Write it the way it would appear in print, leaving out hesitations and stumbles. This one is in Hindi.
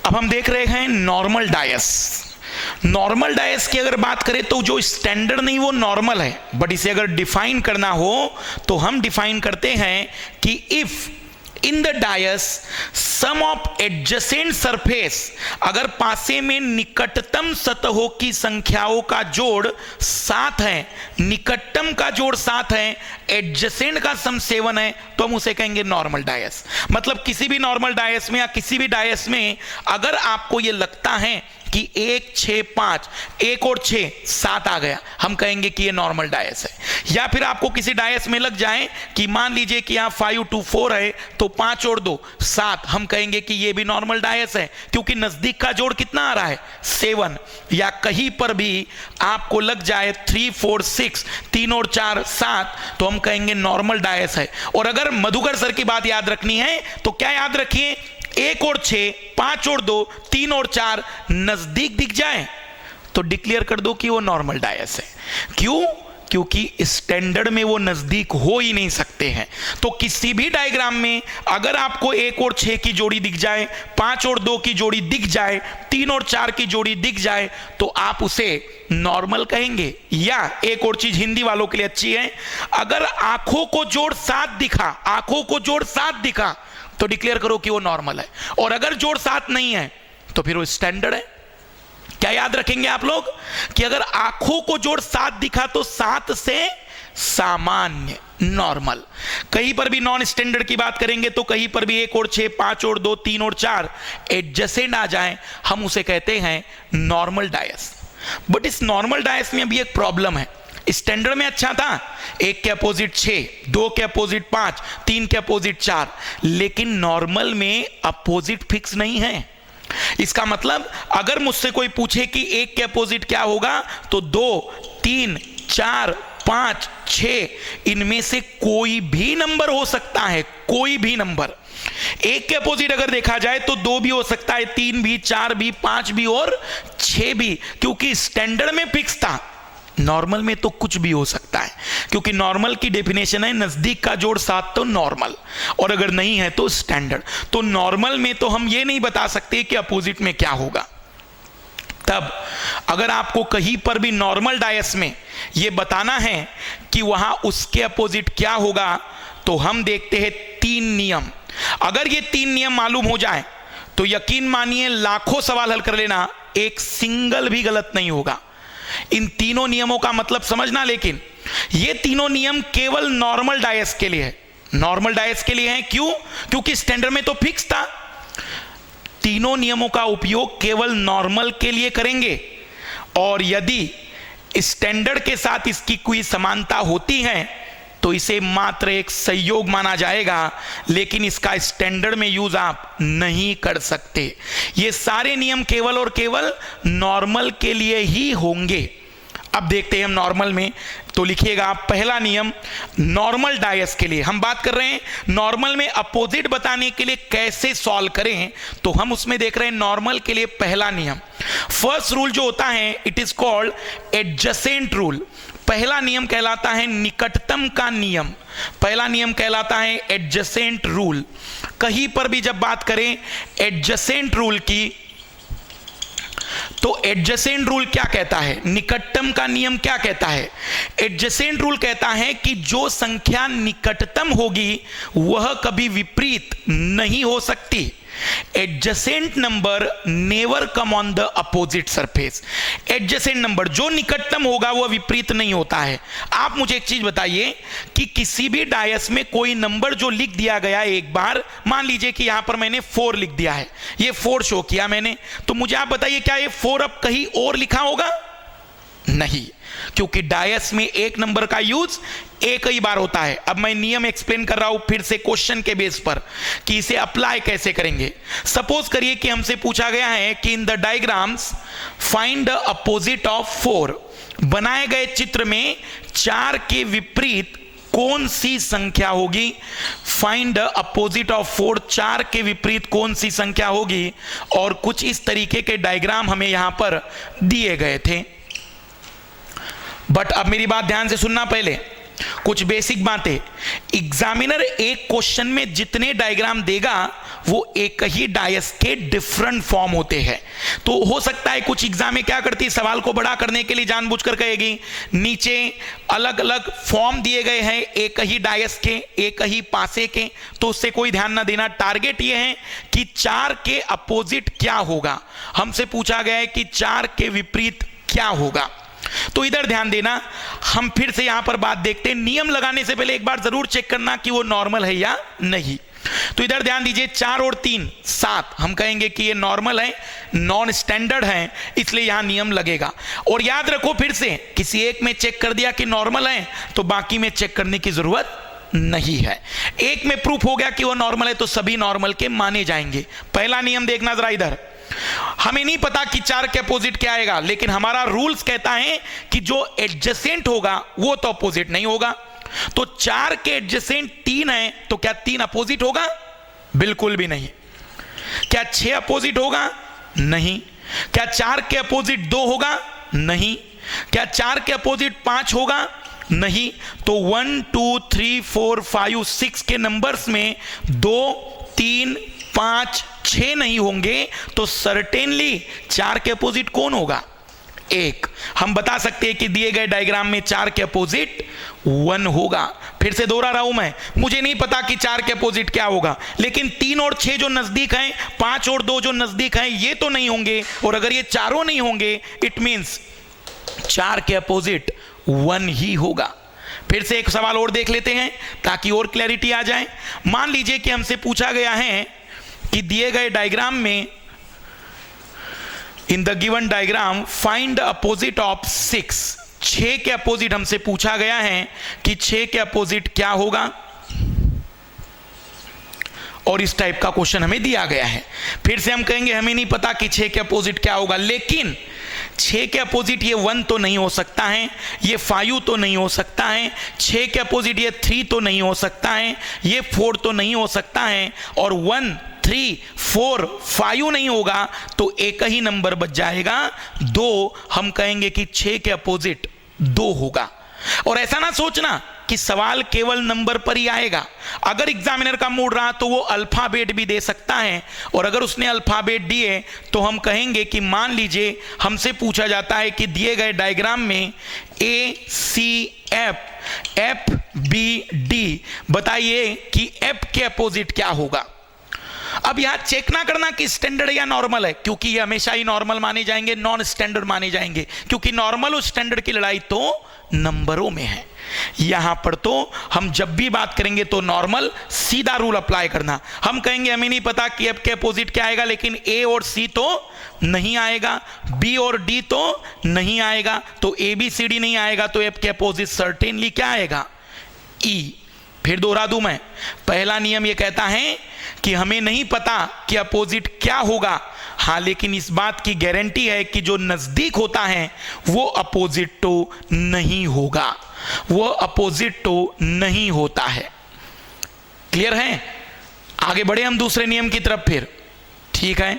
अब हम देख रहे हैं नॉर्मल डायस। नॉर्मल डायस की अगर बात करें तो जो स्टैंडर्ड नहीं वो नॉर्मल है, बट इसे अगर डिफाइन करना हो तो हम डिफाइन करते हैं कि if in the dice sum of adjacent surface, अगर पासे में निकटतम सतहों की संख्याओं का जोड़ 7 है, निकटतम का जोड़ 7 है, एडजेसेंट का सम 7 है, तो हम उसे कहेंगे नॉर्मल डायस। मतलब किसी भी नॉर्मल डायस में या किसी भी डायस में अगर आपको यह लगता है कि 1 6 5, 1 और 6 7 आ गया, हम कहेंगे कि ये नॉर्मल डायस है। या फिर आपको किसी डायस में लग जाए कि मान लीजिए कि यहाँ 5 2 4 है तो 5 और 2 7, हम कहेंगे कि ये भी नॉर्मल डायस है, क्योंकि नजदीक का जोड़ कितना आ रहा है 7। या कहीं पर भी आपको लग जाए 3 4 6, 3 और 4 7, तो हम कहेंगे नॉर्मल डायस है। और अगर मधुकर सर की बात याद रखनी है तो क्या याद रखिए, 1 और 6, 5 और 2, 3 और 4 नजदीक दिख जाए तो डिक्लेयर कर दो कि वो नॉर्मल डायस है। क्यों? क्योंकि स्टैंडर्ड में वो नजदीक हो ही नहीं सकते हैं। तो किसी भी डायग्राम में अगर आपको 1 और 6 की जोड़ी दिख जाए, 5 और 2 की जोड़ी दिख जाए, 3 और 4 की जोड़ी दिख जाए, तो आप उसे नॉर्मल कहेंगे। या एक और चीज हिंदी वालों के लिए अच्छी है, अगर आंखों को जोड़ 7 दिखा, आंखों को जोड़ 7 दिखा तो डिक्लेयर करो कि वो नॉर्मल है, और अगर जोड़ 7 नहीं है तो फिर वो स्टैंडर्ड है। क्या याद रखेंगे आप लोग कि अगर आंखों को जोड़ 7 दिखा तो 7 से सामान्य, नॉर्मल। कहीं पर भी नॉन स्टैंडर्ड की बात करेंगे तो कहीं पर भी 1 और 6, 5 और 2, 3 और 4 एडजेसेंट आ जाए, हम उसे कहते हैं नॉर्मल डायस। बट इस नॉर्मल डायस में अभी एक प्रॉब्लम है। स्टैंडर्ड में अच्छा था, 1 के अपोजिट 6, 2 के अपोजिट 5, 3 के अपोजिट 4, लेकिन नॉर्मल में अपोजिट फिक्स नहीं है। इसका मतलब अगर मुझसे कोई पूछे कि 1 के अपोजिट क्या होगा तो 2, 3, 4, 5, 6 इनमें से कोई भी नंबर हो सकता है, कोई भी नंबर। 1 के अपोजिट अगर देखा जाए तो 2 भी हो सकता है, 3 भी, 4 भी, 5 भी और 6 भी, क्योंकि स्टैंडर्ड में फिक्स था। नॉर्मल में तो कुछ भी हो सकता है, क्योंकि नॉर्मल की डेफिनेशन है नजदीक का जोड़ 7 तो नॉर्मल, और अगर नहीं है तो स्टैंडर्ड। तो नॉर्मल में तो हम ये नहीं बता सकते कि अपोजिट में क्या होगा। तब अगर आपको कहीं पर भी नॉर्मल डायस में ये बताना है कि वहां उसके अपोजिट क्या होगा, तो हम देखते हैं 3 नियम। अगर ये 3 नियम मालूम हो जाए तो यकीन मानिए लाखों सवाल हल कर लेना, एक सिंगल भी गलत नहीं होगा। इन तीनों नियमों का मतलब समझना, लेकिन ये तीनों नियम केवल नॉर्मल डायस के लिए है। नॉर्मल डायस के लिए है, क्यों? क्योंकि स्टैंडर्ड में तो फिक्स था। तीनों नियमों का उपयोग केवल नॉर्मल के लिए करेंगे, और यदि स्टैंडर्ड के साथ इसकी कोई समानता होती है तो इसे मात्र एक संयोग माना जाएगा, लेकिन इसका स्टैंडर्ड में यूज आप नहीं कर सकते। ये सारे नियम केवल और केवल नॉर्मल के लिए ही होंगे। अब देखते हैं हम नॉर्मल में, तो लिखिएगा आप पहला नियम नॉर्मल डायस के लिए। हम बात कर रहे हैं नॉर्मल में अपोजिट बताने के लिए कैसे सॉल्व करें, तो हम उसमें देख रहे हैं नॉर्मल के लिए पहला नियम, फर्स्ट रूल जो होता है it is called adjacent rule. पहला नियम कहलाता है निकटतम का नियम, पहला नियम कहलाता है एडजेसेंट रूल। कहीं पर भी जब बात करें एडजेसेंट रूल की, तो एडजेसेंट रूल क्या कहता है, निकटतम का नियम क्या कहता है? एडजेसेंट रूल कहता है कि जो संख्या निकटतम होगी वह कभी विपरीत नहीं हो सकती। Adjacent number never come on the opposite surface. Adjacent number जो निकटतम होगा वह विपरीत नहीं होता है। आप मुझे एक चीज बताइए कि किसी भी डायस में कोई नंबर जो लिख दिया गया एक बार, मान लीजिए कि यहां पर मैंने 4 लिख दिया है, ये 4 शो किया मैंने, तो मुझे आप बताइए क्या ये 4 अब कहीं और लिखा होगा? नहीं, क्योंकि डायस में एक नंबर का यूज एक ही बार होता है। अब मैं नियम एक्सप्लेन कर रहा हूं फिर से क्वेश्चन के बेस पर कि इसे अप्लाई कैसे करेंगे। सपोज करिए कि हमसे पूछा गया है कि in the diagrams find the opposite of 4। बनाए गए चित्र में 4 के विपरीत कौन सी संख्या होगी? फाइंड द अपोजिट ऑफ 4, 4 के विपरीत कौन सी संख्या होगी? और कुछ इस तरीके के डायग्राम हमें यहां पर दिए गए थे। बट अब मेरी बात ध्यान से सुनना, पहले कुछ बेसिक बातें। एग्जामिनर एक क्वेश्चन में जितने डायग्राम देगा वो एक ही डायस के डिफरेंट फॉर्म होते हैं। तो हो सकता है कुछ एग्जाम में क्या करती है, सवाल को बड़ा करने के लिए जानबूझकर कहेगी नीचे अलग अलग फॉर्म दिए गए हैं एक ही डायस के, एक ही पासे के, तो उससे कोई ध्यान ना देना। टारगेट ये है कि 4 के अपोजिट क्या होगा। हमसे पूछा गया है कि 4 के विपरीत क्या होगा, तो इधर ध्यान देना। हम फिर से यहां पर बात देखते हैं, नियम लगाने से पहले एक बार जरूर चेक करना कि वो नॉर्मल है या नहीं। तो इधर ध्यान दीजिए, 4 और 3 7, हम कहेंगे कि ये नॉर्मल है, नॉन स्टैंडर्ड है, इसलिए यहां नियम लगेगा। और याद रखो फिर से, किसी एक में चेक कर दिया कि नॉर्मल है तो बाकी में चेक करने की जरूरत नहीं है। एक में प्रूफ हो गया कि वो नॉर्मल है तो सभी नॉर्मल के माने जाएंगे। पहला नियम देखना जरा इधर, हमें नहीं पता कि 4 के अपोजिट क्या आएगा, लेकिन हमारा रूल्स कहता है कि जो एडजेसेंट होगा वो तो अपोजिट नहीं होगा। तो 4 के एडजेसेंट 3 है, तो क्या 3 अपोजिट होगा? बिल्कुल भी नहीं। क्या 6 अपोजिट होगा? नहीं। क्या 4 के अपोजिट 2 होगा? नहीं। क्या 4 के अपोजिट 5 होगा? नहीं। तो 1 2 3 4 5 6 के नंबर्स में 2 3 5 6 नहीं होंगे, तो सर्टेनली 4 के अपोजिट कौन होगा? 1। हम बता सकते हैं कि दिए गए डायग्राम में 4 के अपोजिट 1 होगा। फिर से दोहरा रहा हूं मैं, मुझे नहीं पता कि 4 के अपोजिट क्या होगा, लेकिन 3 और 6 जो नजदीक हैं, 5 और 2 जो नजदीक हैं, ये तो नहीं होंगे। और अगर ये चारों नहीं होंगे, इट मींस 4 के अपोजिट 1 ही होगा। फिर से एक सवाल और देख लेते हैं ताकि और क्लैरिटी आ जाए। मान लीजिए कि हमसे पूछा गया है कि दिए गए डायग्राम में, in the given diagram find the opposite of 6। 6 के अपोजिट हमसे पूछा गया है कि 6 के अपोजिट क्या होगा, और इस टाइप का क्वेश्चन हमें दिया गया है। फिर से हम कहेंगे हमें नहीं पता कि 6 के अपोजिट क्या होगा, लेकिन 6 के अपोजिट ये 1 तो नहीं हो सकता है, ये 5 तो नहीं हो सकता है, 6 के अपोजिट ये 3 तो नहीं हो सकता है, ये 4 तो नहीं हो सकता है, और 1 3 4 5 नहीं होगा, तो एक ही नंबर बच जाएगा 2। हम कहेंगे कि 6 के अपोजिट 2 होगा। और ऐसा ना सोचना कि सवाल केवल नंबर पर ही आएगा। अगर एग्जामिनर का मूड रहा तो वो अल्फाबेट भी दे सकता है, और अगर उसने अल्फाबेट दिए तो हम कहेंगे कि मान लीजिए हमसे पूछा जाता है कि दिए गए डायग्राम में ACF FBD, बताइए कि F के अपोजिट क्या होगा। अब यहां चेक ना करना कि स्टैंडर्ड या नॉर्मल है, क्योंकि ये हमेशा ही नॉर्मल माने जाएंगे, नॉन स्टैंडर्ड माने जाएंगे, क्योंकि नॉर्मल और स्टैंडर्ड की लड़ाई तो नंबरों में है। यहां पर तो हम जब भी बात करेंगे तो नॉर्मल, सीधा रूल अप्लाई करना। हम कहेंगे हमें नहीं पता कि F के अपोजिट क्या आएगा, लेकिन A और C तो नहीं आएगा, B और D तो नहीं आएगा, तो ABCD नहीं आएगा, तो F के अपोजिट सर्टेनली क्या आएगा? E। फिर दोहरा दूं मैं, पहला नियम यह कहता है कि हमें नहीं पता कि अपोजिट क्या होगा, हाँ, लेकिन इस बात की गारंटी है कि जो नजदीक होता है वो अपोजिट तो नहीं होगा, वो अपोजिट तो नहीं होता है। क्लियर है? आगे बढ़े हम दूसरे नियम की तरफ फिर, ठीक है।